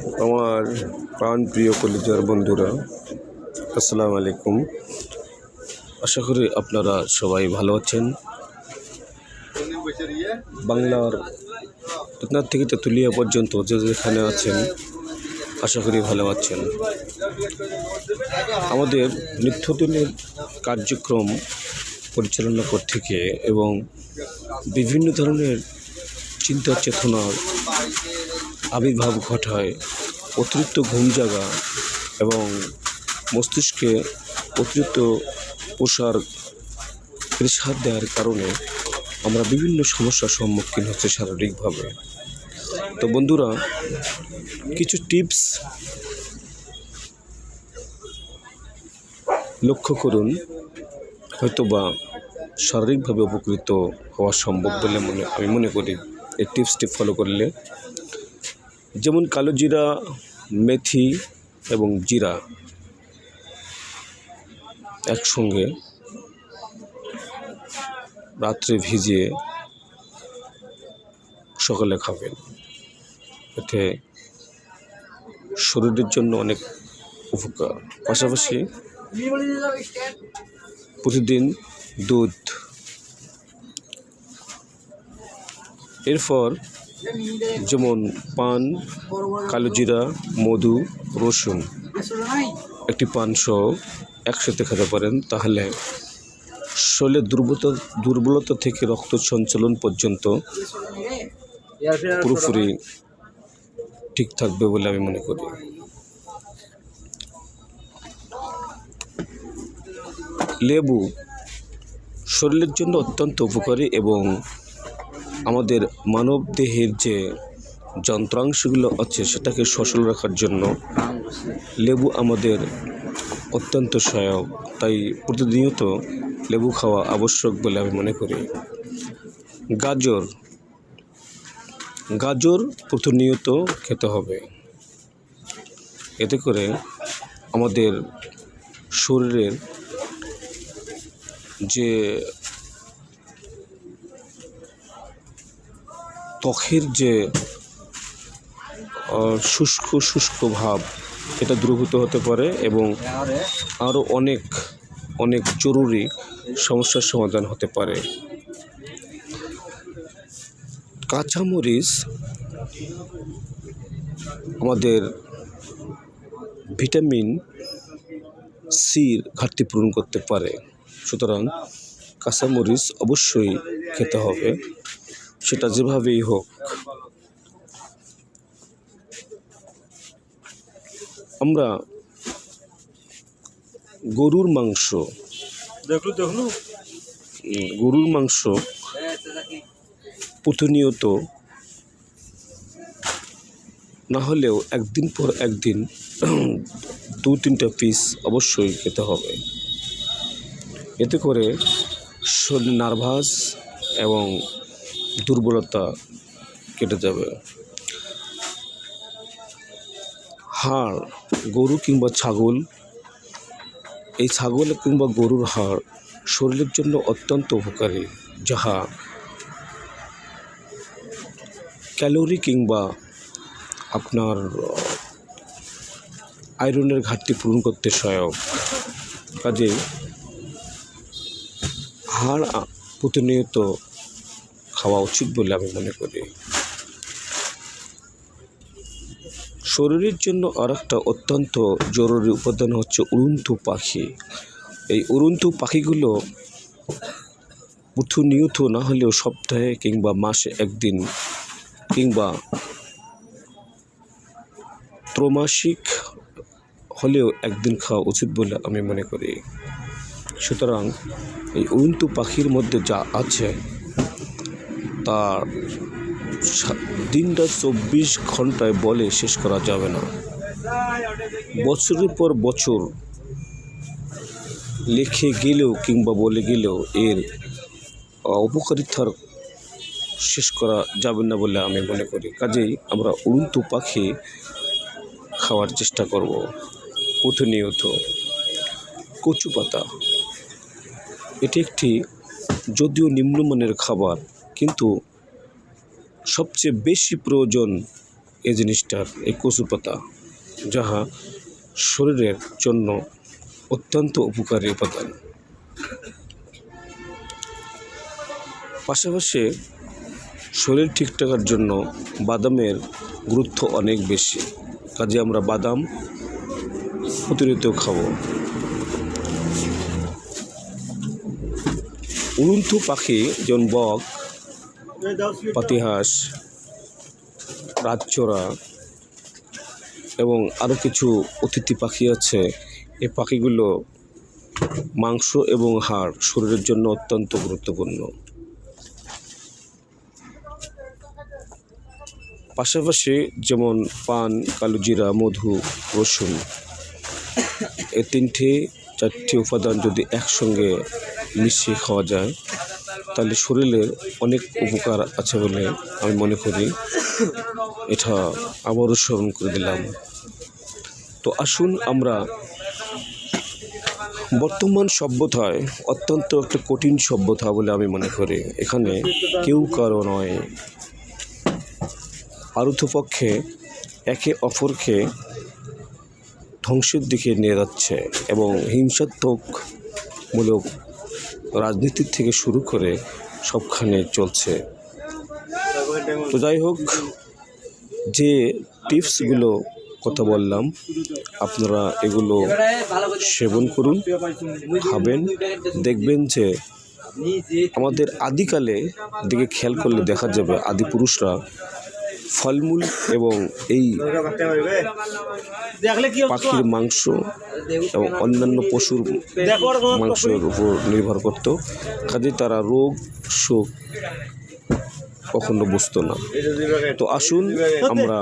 আমার প্রাণপ্রিয় কলিজার বন্ধুরা, আসসালামু আলাইকুম। আশা করি আপনারা সবাই ভালো আছেন। বাংলার আপনার থেকে তেঁতুলিয়া পর্যন্ত যে যেখানে আছেন, আশা করি ভালো আছেন। আমাদের নিত্যদিনের কার্যক্রম পরিচালনা করতে গিয়ে এবং বিভিন্ন ধরনের চিন্তা চেতনার আবির্ভাব ঘটায় অতিরিক্ত ঘুম জাগা এবং মস্তিষ্কে অতিরিক্ত প্রেসার দেওয়ার কারণে আমরা বিভিন্ন সমস্যার সম্মুখীন হচ্ছে শারীরিকভাবে। তো বন্ধুরা, কিছু টিপস লক্ষ্য করুন, হয়তোবা শারীরিকভাবে উপকৃত হওয়া সম্ভব বলে আমি মনে করি এই টিপসটি ফলো করলে। যেমন কালো জিরা, মেথি এবং জিরা একসঙ্গে রাত্রে ভিজিয়ে সকালে খাবেন। এতে শরীরের জন্য অনেক উপকার। পাশাপাশি প্রতিদিন দুধ, এরপর যেমন পান, কালো জিরা, মধু, রসুন একটি পান সহ একসাথে খেতে পারেন। তাহলে শরীরের দুর্বলতা থেকে রক্ত সঞ্চালন পর্যন্ত পুরোপুরি ঠিক থাকবে বলে আমি মনে করি। লেবু শরীরের জন্য অত্যন্ত উপকারী এবং আমাদের মানব দেহের যে যন্ত্রাংশগুলো আছে সেটাকে সচল রাখার জন্য লেবু আমাদের অত্যন্ত সহায়ক। তাই প্রতিনিয়ত লেবু খাওয়া আবশ্যক বলে আমি মনে করি। গাজর প্রতিনিয়ত খেতে হবে। এতে করে আমাদের শরীরের যে ত্বকের যে শুষ্ক ভাব, এটা দূরীভূত হতে পারে এবং আরও অনেক জরুরি সমস্যার সমাধান হতে পারে। কাঁচামরিচ আমাদের ভিটামিন সির ঘাটতি পূরণ করতে পারে। সুতরাং কাঁচামরিচ অবশ্যই খেতে হবে, সেটা যেভাবেই হোক। আমরা গরুর মাংস প্রতিনিয়ত না হলেও একদিন পর একদিন 2-3টা পিস অবশ্যই খেতে হবে। এতে করে শরীর নার্ভাস এবং দুর্বলতা কেটে যাবে। হাড়, গরু কিংবা ছাগল, এই ছাগল কিংবা গরুর হাড় শরীরের জন্য অত্যন্ত উপকারী, যাহা ক্যালোরি কিংবা আপনার আয়রনের ঘাটতি পূরণ করতে সহায়ক। কাজেই হাড় প্রতিনিয়ত খাওয়া উচিত বলে আমি মনে করি। শরীরের জন্য আরেকটা অত্যন্ত জরুরি উপাদান হচ্ছে উড়ন্ত পাখি। এই উড়ন্ত পাখিগুলো প্রতিনিয়ত না হলেও সপ্তাহে কিংবা মাসে একদিন কিংবা ত্রৈমাসিক হলেও একদিন খাওয়া উচিত বলে আমি মনে করি। সুতরাং এই উড়ন্ত পাখির মধ্যে যা আছে তার দিনটা 24 ঘন্টায় বলে শেষ করা যাবে না। বছরের পর বছর লিখে গেলেও কিংবা বলে গেলেও এর উপকারিতার শেষ করা যাবে না বলে আমি মনে করি। কাজেই আমরা উড়ন্ত পাখি খাওয়ার চেষ্টা করব প্রতিনিয়ত। কচু পাতা, এটি একটি যদিও নিম্নমানের খাবার, কিন্তু সবচেয়ে বেশি প্রয়োজন এই জিনিসটার, এই কচু পাতা, যাহা শরীরের জন্য অত্যন্ত উপকারী উপাদান। পাশাপাশি শরীর ঠিক থাকার জন্য বাদামের গুরুত্ব অনেক বেশি, কাজে আমরা বাদাম প্রতিনিয়ত খাবো। উড়ন্ত পাখি যেমন বক, পাতিহাঁস, রাতচোরা এবং আরও কিছু অতিথি পাখি আছে, এই পাখিগুলো মাংস এবং হাড় শরীরের জন্য অত্যন্ত গুরুত্বপূর্ণ। পাশাপাশি যেমন পান, কালোজিরা, মধু, রসুন, এই 3-4টি উপাদান যদি একসঙ্গে মিশিয়ে খাওয়া যায় তাহলে শরীরের অনেক উপকার আছে বলে আমি মনে করি। এটা আবারও স্মরণ করে দিলাম। তো আসুন আমরা বর্তমান সভ্যতায় অত্যন্ত একটা কঠিন সভ্যতা বলে আমি মনে করি। এখানে কেউ কারো নয়, পারতপক্ষে একে অপরকে ধ্বংসের দিকে নিয়ে যাচ্ছে এবং হিংসাত্মকমূলক রাজনীতির থেকে শুরু করে সবখানে চলছে। তো যাই হোক, যে টিপসগুলো কথা বললাম আপনারা এগুলো সেবন করুন, খাবেন, দেখবেন যে আমাদের আদিকালে দিকে খেয়াল করলে দেখা যাবে আদি পুরুষরা ফলমূল এবং এই পাখির মাংস এবং অন্যান্য পশুর মাংসের উপর নির্ভর করত, কাজে তারা রোগ শোক কখনো বুঝতো না। তো আসুন আমরা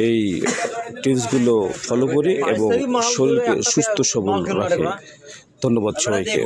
এই টিপসগুলো ফলো করি এবং শরীরকে সুস্থ সবল রাখি। ধন্যবাদ সবাইকে।